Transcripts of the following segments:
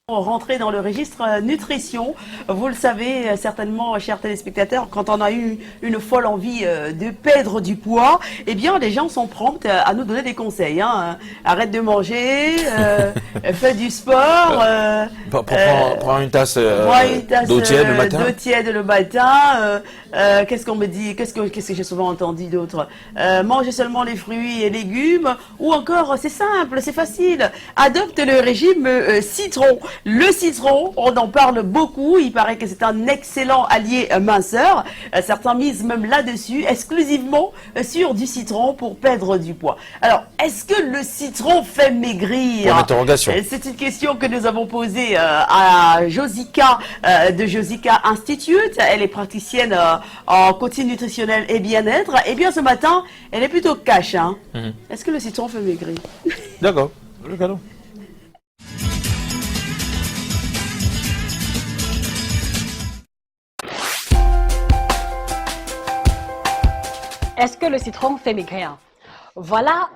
Rentrer dans le registre nutrition. Vous le savez certainement, chers téléspectateurs, quand on a eu une folle envie de perdre du poids, eh bien, les gens sont prompts à nous donner des conseils. Hein. Arrête de manger, fais du sport. Prends une tasse, d'eau tiède le matin. D'eau tiède le matin. Qu'est-ce qu'on me dit? Qu'est-ce que j'ai souvent entendu d'autres? Manger seulement les fruits et légumes. Ou encore, c'est simple, c'est facile. Adopte le régime citron. Le citron, on en parle beaucoup, il paraît que c'est un excellent allié minceur. Certains misent même là-dessus, exclusivement sur du citron pour perdre du poids. Alors, est-ce que le citron fait maigrir? Pour l'interrogation. C'est une question que nous avons posée à Josica de Josica Institute. Elle est praticienne en coaching nutritionnel et bien-être. Et bien ce matin, elle est plutôt cash. Hein. Est-ce que le citron fait maigrir? D'accord, le cadeau. Est-ce que le citron fait maigrir? Voilà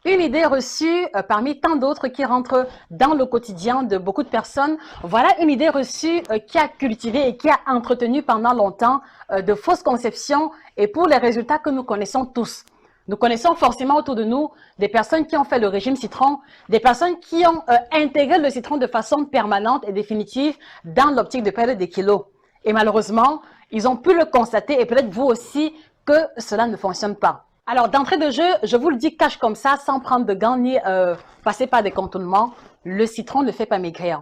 une idée reçue parmi tant d'autres qui rentrent dans le quotidien de beaucoup de personnes. Voilà une idée reçue qui a cultivé et qui a entretenu pendant longtemps de fausses conceptions et pour les résultats que nous connaissons tous. Nous connaissons forcément autour de nous des personnes qui ont fait le régime citron, des personnes qui ont intégré le citron de façon permanente et définitive dans l'optique de perdre des kilos. Et malheureusement, ils ont pu le constater et peut-être vous aussi que cela ne fonctionne pas. Alors, d'entrée de jeu, je vous le dis cash comme ça, sans prendre de gants ni passer par des contournements, le citron ne fait pas maigrir.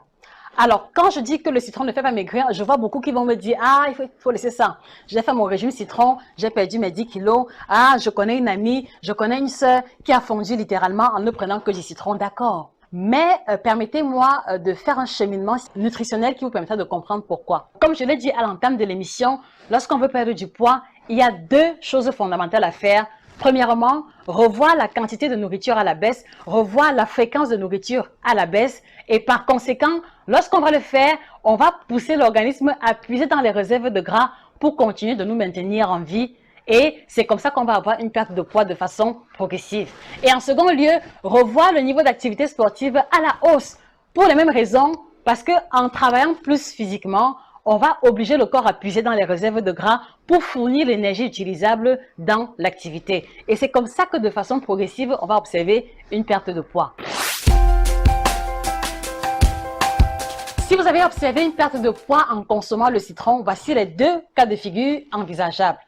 Alors, quand je dis que le citron ne fait pas maigrir, je vois beaucoup qui vont me dire « Ah, il faut laisser ça. J'ai fait mon régime citron, j'ai perdu mes 10 kilos. Ah, je connais une amie, je connais une sœur qui a fondu littéralement en ne prenant que du citron. » D'accord. Mais permettez-moi de faire un cheminement nutritionnel qui vous permettra de comprendre pourquoi. Comme je l'ai dit à l'entame de l'émission, lorsqu'on veut perdre du poids, il y a deux choses fondamentales à faire. Premièrement, revoir la quantité de nourriture à la baisse, revoir la fréquence de nourriture à la baisse. Et par conséquent, lorsqu'on va le faire, on va pousser l'organisme à puiser dans les réserves de gras pour continuer de nous maintenir en vie. Et c'est comme ça qu'on va avoir une perte de poids de façon progressive. Et en second lieu, revoir le niveau d'activité sportive à la hausse. Pour les mêmes raisons, parce qu'en travaillant plus physiquement, on va obliger le corps à puiser dans les réserves de gras pour fournir l'énergie utilisable dans l'activité. Et c'est comme ça que de façon progressive, on va observer une perte de poids. Si vous avez observé une perte de poids en consommant le citron, voici les deux cas de figure envisageables.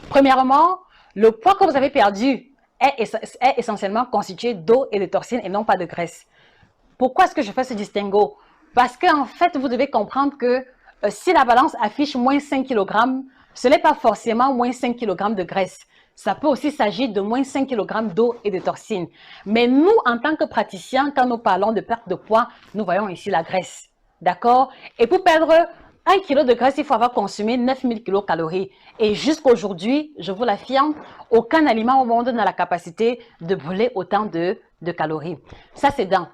Premièrement, le poids que vous avez perdu est essentiellement constitué d'eau et de toxines et non pas de graisse. Pourquoi est-ce que je fais ce distinguo? Parce qu'en fait, vous devez comprendre que si la balance affiche moins 5 kg, ce n'est pas forcément moins 5 kg de graisse. Ça peut aussi s'agir de moins 5 kg d'eau et de toxines. Mais nous, en tant que praticiens, quand nous parlons de perte de poids, nous voyons ici la graisse. D'accord? Et pour perdre 1 kg de graisse, il faut avoir consommé 9000 kcal. Et jusqu'aujourd'hui, je vous l'affirme, aucun aliment au monde n'a la capacité de brûler autant de calories. Ça, c'est d'un.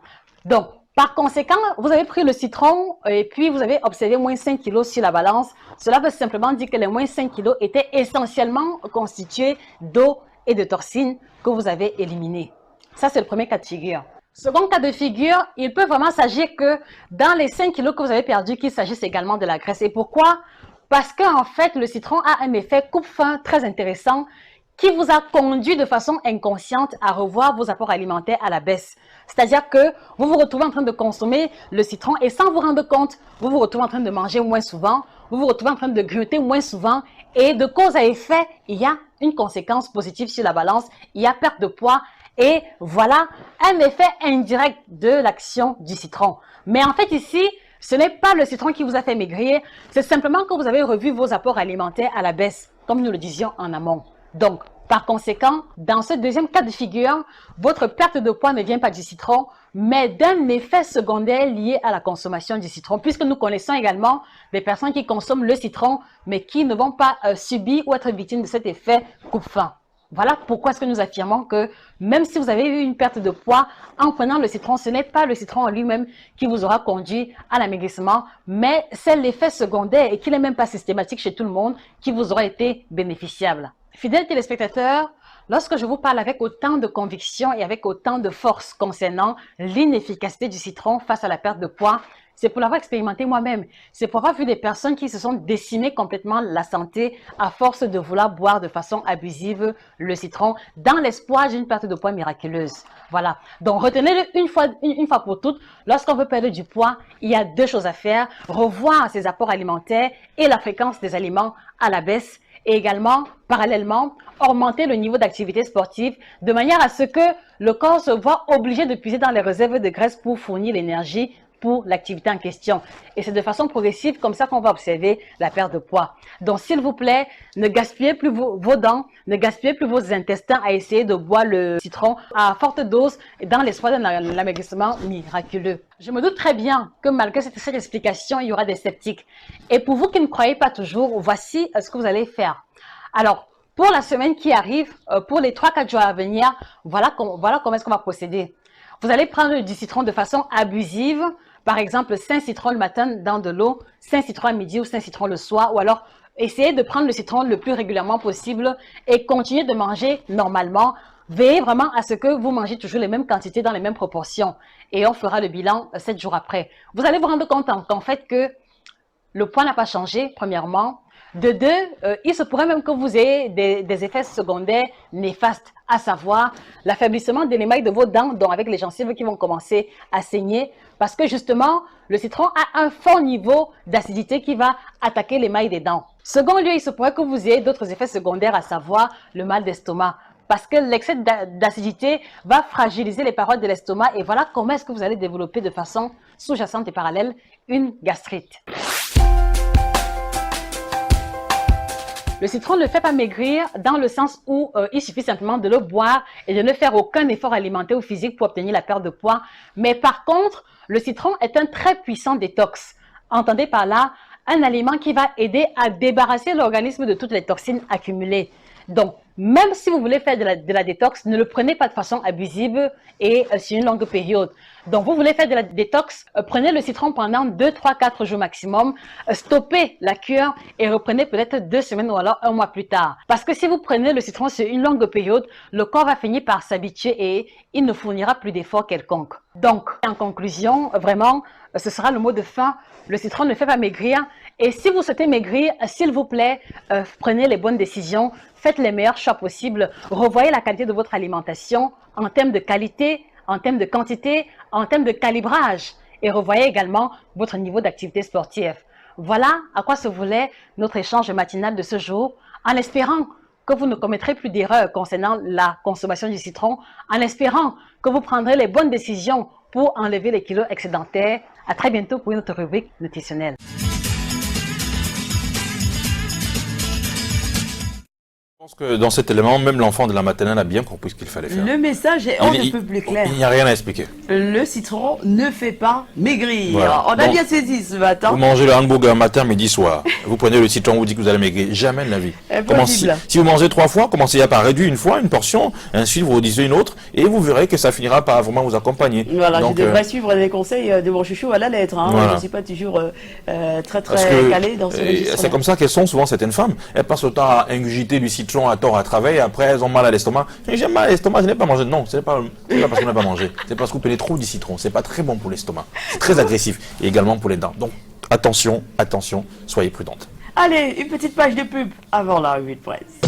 Donc, par conséquent, vous avez pris le citron et puis vous avez observé moins 5 kg sur la balance. Cela veut simplement dire que les moins 5 kg étaient essentiellement constitués d'eau et de toxines que vous avez éliminées. Ça, c'est le premier cas de figure. Second cas de figure, il peut vraiment s'agir que dans les 5 kg que vous avez perdus, qu'il s'agisse également de la graisse. Et pourquoi? Parce qu'en fait, le citron a un effet coupe-faim très intéressant qui vous a conduit de façon inconsciente à revoir vos apports alimentaires à la baisse. C'est-à-dire que vous vous retrouvez en train de consommer le citron et sans vous rendre compte, vous vous retrouvez en train de manger moins souvent, vous vous retrouvez en train de grignoter moins souvent et de cause à effet, il y a une conséquence positive sur la balance, il y a perte de poids et voilà un effet indirect de l'action du citron. Mais en fait ici, ce n'est pas le citron qui vous a fait maigrir, c'est simplement que vous avez revu vos apports alimentaires à la baisse, comme nous le disions en amont. Donc, par conséquent, dans ce deuxième cas de figure, votre perte de poids ne vient pas du citron, mais d'un effet secondaire lié à la consommation du citron, puisque nous connaissons également des personnes qui consomment le citron, mais qui ne vont pas subir ou être victimes de cet effet coupe-faim. Voilà pourquoi est-ce que nous affirmons que même si vous avez eu une perte de poids en prenant le citron, ce n'est pas le citron en lui-même qui vous aura conduit à l'amaigrissement, mais c'est l'effet secondaire et qui n'est même pas systématique chez tout le monde qui vous aura été bénéficiable. Fidèles téléspectateurs, Lorsque je vous parle avec autant de conviction et avec autant de force concernant l'inefficacité du citron face à la perte de poids, c'est pour l'avoir expérimenté moi-même. C'est pour avoir vu des personnes qui se sont décimées complètement la santé à force de vouloir boire de façon abusive le citron dans l'espoir d'une perte de poids miraculeuse. Voilà. Donc, retenez-le une fois pour toutes. Lorsqu'on veut perdre du poids, il y a 2 choses à faire. Revoir ses apports alimentaires et la fréquence des aliments à la baisse. Et également, parallèlement, augmenter le niveau d'activité sportive de manière à ce que le corps se voit obligé de puiser dans les réserves de graisse pour fournir l'énergie pour l'activité en question. Et c'est de façon progressive comme ça qu'on va observer la perte de poids. Donc, s'il vous plaît, ne gaspillez plus vos dents, ne gaspillez plus vos intestins à essayer de boire le citron à forte dose dans l'espoir d'un amaigrissement miraculeux. Je me doute très bien que malgré cette explication, il y aura des sceptiques. Et pour vous qui ne croyez pas toujours, voici ce que vous allez faire. Alors, pour la semaine qui arrive, pour les 3-4 jours à venir, voilà comment est-ce qu'on va procéder. Vous allez prendre du citron de façon abusive. Par exemple, 5 citrons le matin dans de l'eau, 5 citrons à midi ou 5 citrons le soir. Ou alors, essayez de prendre le citron le plus régulièrement possible et continuez de manger normalement. Veillez vraiment à ce que vous mangez toujours les mêmes quantités dans les mêmes proportions. Et on fera le bilan 7 jours après. Vous allez vous rendre compte qu'en fait que le poids n'a pas changé, premièrement. De 2, il se pourrait même que vous ayez des effets secondaires néfastes, à savoir l'affaiblissement de l'émail de vos dents, donc avec les gencives qui vont commencer à saigner, parce que justement, le citron a un fort niveau d'acidité qui va attaquer l'émail des dents. Second lieu, il se pourrait que vous ayez d'autres effets secondaires, à savoir le mal d'estomac, parce que l'excès d'acidité va fragiliser les parois de l'estomac, et voilà comment est-ce que vous allez développer de façon sous-jacente et parallèle une gastrite. Le citron ne fait pas maigrir dans le sens où il suffit simplement de le boire et de ne faire aucun effort alimentaire ou physique pour obtenir la perte de poids. Mais par contre, le citron est un très puissant détox. Entendez par là un aliment qui va aider à débarrasser l'organisme de toutes les toxines accumulées. Donc, même si vous voulez faire de la détox, ne le prenez pas de façon abusive et sur une longue période. Donc, vous voulez faire de la détox, prenez le citron pendant 2, 3, 4 jours maximum, stoppez la cure et reprenez peut-être 2 semaines ou alors 1 mois plus tard. Parce que si vous prenez le citron sur une longue période, le corps va finir par s'habituer et il ne fournira plus d'efforts quelconques. Donc, en conclusion, vraiment, ce sera le mot de fin. Le citron ne fait pas maigrir. Et si vous souhaitez maigrir, s'il vous plaît, prenez les bonnes décisions, faites les meilleurs choix possibles, revoyez la qualité de votre alimentation en termes de qualité, en termes de quantité, en termes de calibrage et revoyez également votre niveau d'activité sportive. Voilà à quoi se voulait notre échange matinal de ce jour, en espérant que vous ne commettrez plus d'erreurs concernant la consommation du citron, en espérant que vous prendrez les bonnes décisions pour enlever les kilos excédentaires. À très bientôt pour une autre rubrique nutritionnelle. Je pense que dans cet élément, même l'enfant de la maternelle a bien compris ce qu'il fallait faire. Le message est on ne peut plus clair. Il n'y a rien à expliquer. Le citron ne fait pas maigrir. Voilà. On a bien saisi ce matin. Vous mangez le hamburger matin, midi, soir. Vous prenez le citron, vous dites que vous allez maigrir. Jamais de la vie. Si vous mangez 3 fois, commencez à par réduire une fois, une portion, ensuite vous réduisez une autre, et vous verrez que ça finira par vraiment vous accompagner. Voilà, donc, je devrais suivre les conseils de mon chouchou à la lettre. Hein. Voilà. Je ne suis pas toujours très calé dans ce registre. C'est comme ça qu'elles sont souvent certaines femmes. Elles passent le temps à ingurgiter du citron à tort à travers et après elles ont mal à l'estomac. J'ai mal à l'estomac, je n'ai pas mangé. Non, c'est pas parce qu'on n'a pas mangé. C'est parce que vous prenez trop du citron. C'est pas très bon pour l'estomac. C'est très agressif et également pour les dents. Donc attention, attention, soyez prudentes. Allez, une petite page de pub avant la revue de presse.